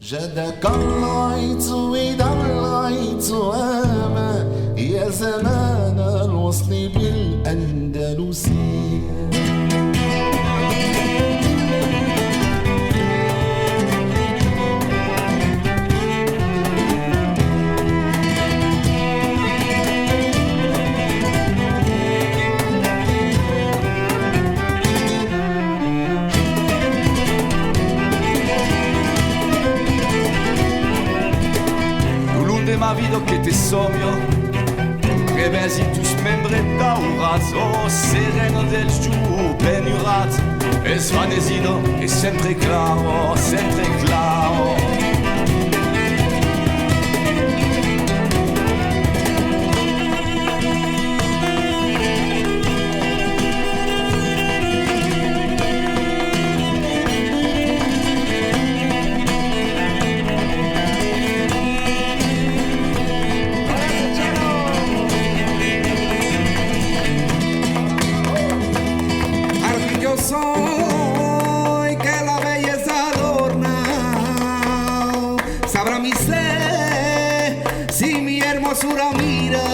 جدك الله ودلعت أما يا زمان الوصل بالأندلسية. Vido che te sogno, che vezi tu smembretta un razzo sereno del giù penurat e svanecido e sempre claro, sempre claro. Soy que la belleza adorna, sabrá mi ser si mi hermosura mira,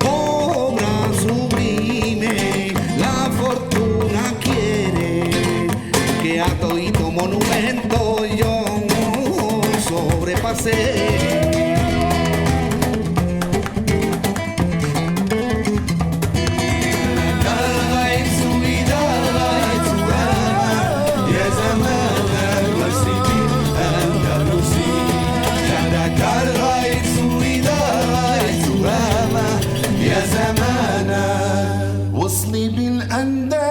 obra sublime, la fortuna quiere que a todito monumento yo sobrepasé. وصلي بالأندلسية.